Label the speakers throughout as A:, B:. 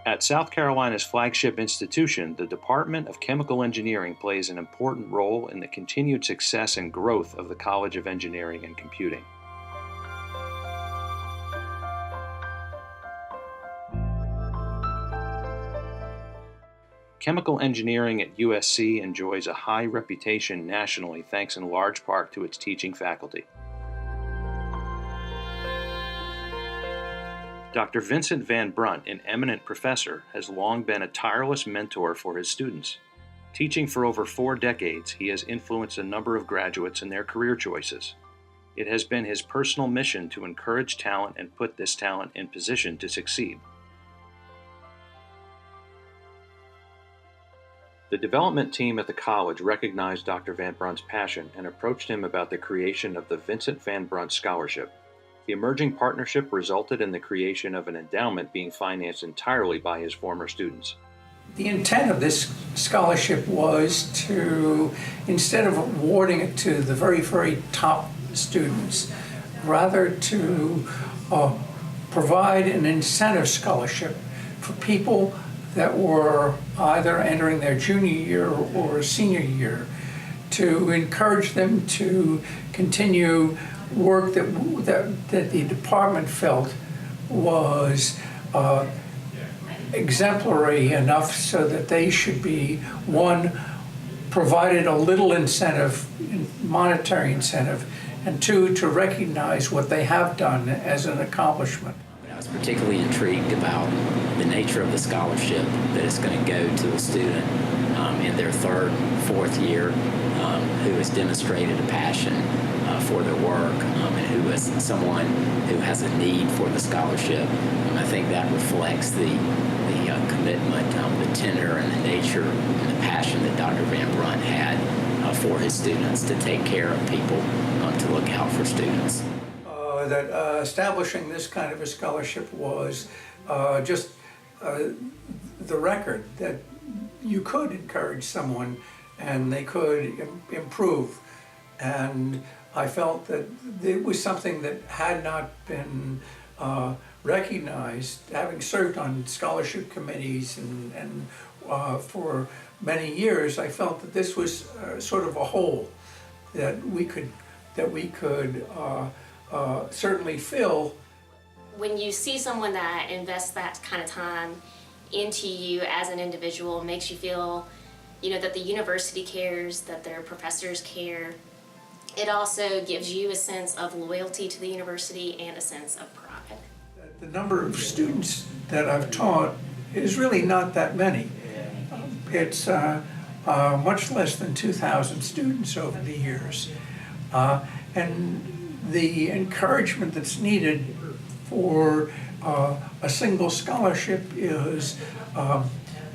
A: At South Carolina's flagship institution, the Department of Chemical Engineering plays an important role in the continued success and growth of the College of Engineering and Computing. Chemical engineering at USC enjoys a high reputation nationally thanks in large part to its teaching faculty. Dr. Vincent Van Brunt, an eminent professor, has long been a tireless mentor for his students. Teaching for over 4 decades, he has influenced a number of graduates in their career choices. It has been his personal mission to encourage talent and put this talent in position to succeed. The development team at the college recognized Dr. Van Brunt's passion and approached him about the creation of the Vincent Van Brunt Scholarship. The emerging partnership resulted in the creation of an endowment being financed entirely by his former students.
B: The intent of this scholarship was to, instead of awarding it to the very, very top students, rather to provide an incentive scholarship for people that were either entering their junior year or senior year, to encourage them to continue work that the department felt was exemplary enough so that they should be, one, provided a little incentive, monetary incentive, and two, to recognize what they have done as an accomplishment.
C: I was particularly intrigued about the nature of the scholarship, that it's going to go to a student in their 3rd, 4th year who has demonstrated a passion for their work and who is someone who has a need for the scholarship. I think that reflects the commitment, the tenor and the nature and the passion that Dr. Van Brunt had for his students to take care of people, to look out for students.
B: Establishing this kind of a scholarship was just the record that you could encourage someone and they could improve. And I felt that it was something that had not been recognized, having served on scholarship committees and for many years. I felt that this was sort of a hole that we could certainly fill.
D: When you see someone that invests that kind of time into you as an individual, it makes you feel, that the university cares, that their professors care. It also gives you a sense of loyalty to the university and a sense of pride.
B: The number of students that I've taught is really not that many. It's much less than 2,000 students over the years. And the encouragement that's needed for a single scholarship is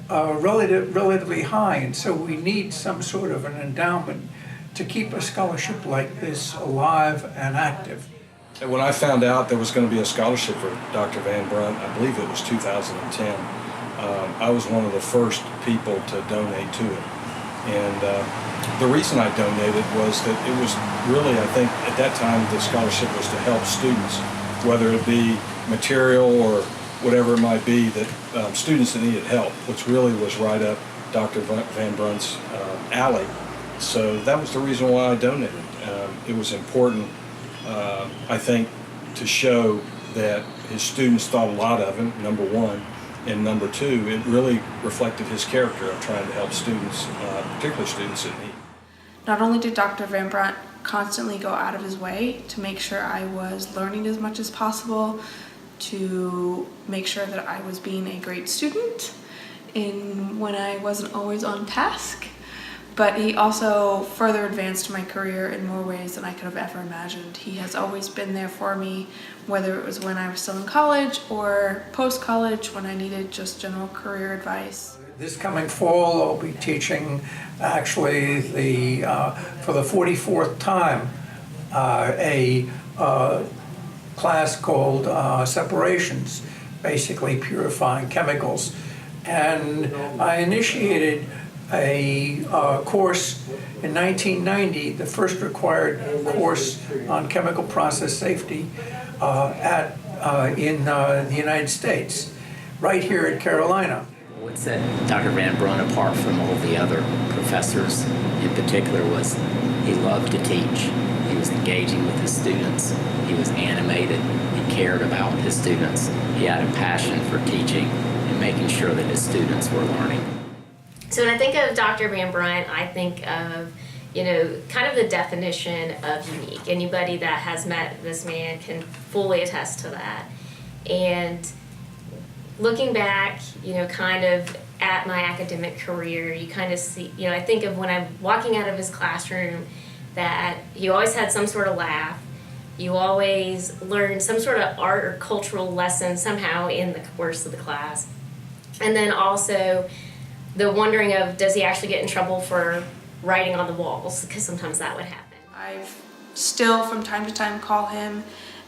B: relatively high, and so we need some sort of an endowment to keep a scholarship like this alive and active.
E: And when I found out there was going to be a scholarship for Dr. Van Brunt, I believe it was 2010, I was one of the first people to donate to it. And the reason I donated was that it was really, I think, at that time the scholarship was to help students, whether it be material or whatever it might be, that students that needed help, which really was right up Dr. Van Brunt's alley. So that was the reason why I donated. It was important, I think, to show that his students thought a lot of him, number one, and number two, it really reflected his character of trying to help students, particularly students in need.
F: Not only did Dr. Van Brunt constantly go out of his way to make sure I was learning as much as possible, to make sure that I was being a great student when I wasn't always on task, but he also further advanced my career in more ways than I could have ever imagined. He has always been there for me, whether it was when I was still in college or post-college when I needed just general career advice.
B: This coming fall, I'll be teaching actually for the 44th time a class called Separations, basically purifying chemicals. And I initiated a course in 1990, the first required course on chemical process safety in the United States. right here at Carolina.
C: What set Dr. Van Brunt apart from all the other professors in particular was he loved to teach. He was engaging with his students. He was animated. He cared about his students. He had a passion for teaching and making sure that his students were learning.
D: So when I think of Dr. Van Brunt, I think of, kind of the definition of unique. Anybody that has met this man can fully attest to that. And looking back, kind of at my academic career, you kind of see, I think of when I'm walking out of his classroom that you always had some sort of laugh. You always learned some sort of art or cultural lesson somehow in the course of the class. And then also the wondering of, does he actually get in trouble for writing on the walls? Because sometimes that would happen.
F: I still from time to time call him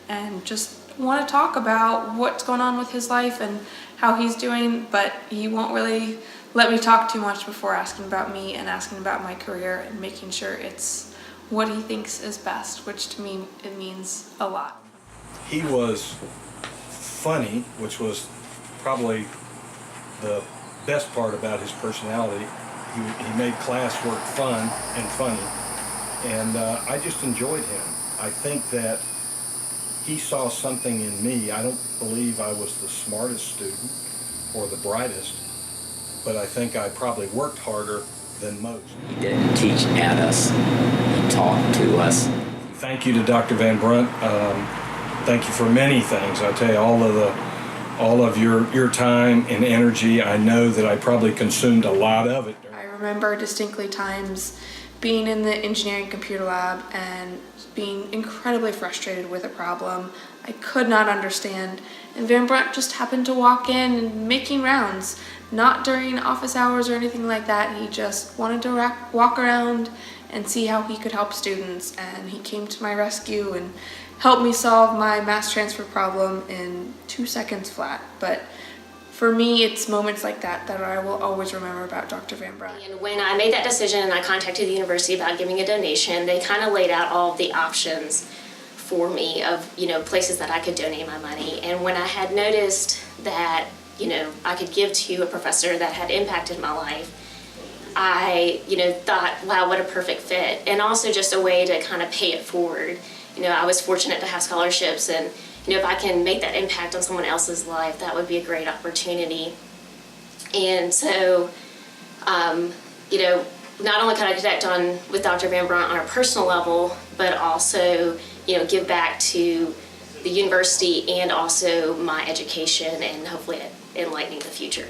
F: and just want to talk about what's going on with his life and how he's doing, but he won't really let me talk too much before asking about me and asking about my career and making sure it's what he thinks is best, which to me it means a lot.
E: He was funny, which was probably the best part about his personality. He made classwork fun and funny, and I just enjoyed him. I think that he saw something in me. I don't believe I was the smartest student or the brightest, but I think I probably worked harder than most.
C: He didn't teach at us. He taught to us.
E: Thank you to Dr. Van Brunt. Thank you for many things. I tell you, all of your time and energy. I know that I probably consumed a lot of it.
F: I remember distinctly times being in the engineering computer lab and being incredibly frustrated with a problem I could not understand, and Van Brunt just happened to walk in and making rounds, not during office hours or anything like that. He just wanted to walk around and see how he could help students, and he came to my rescue and helped me solve my mass transfer problem in 2 seconds flat. But for me, it's moments like that that I will always remember about Dr. Van Brunt.
D: And when I made that decision and I contacted the university about giving a donation, they kind of laid out all of the options for me of, places that I could donate my money. And when I had noticed that, I could give to a professor that had impacted my life, I, thought, wow, what a perfect fit. And also just a way to kind of pay it forward. I was fortunate to have scholarships, and if I can make that impact on someone else's life, that would be a great opportunity. And so, not only can I connect with Dr. Van Brunt on a personal level, but also, give back to the university and also my education and hopefully enlightening the future.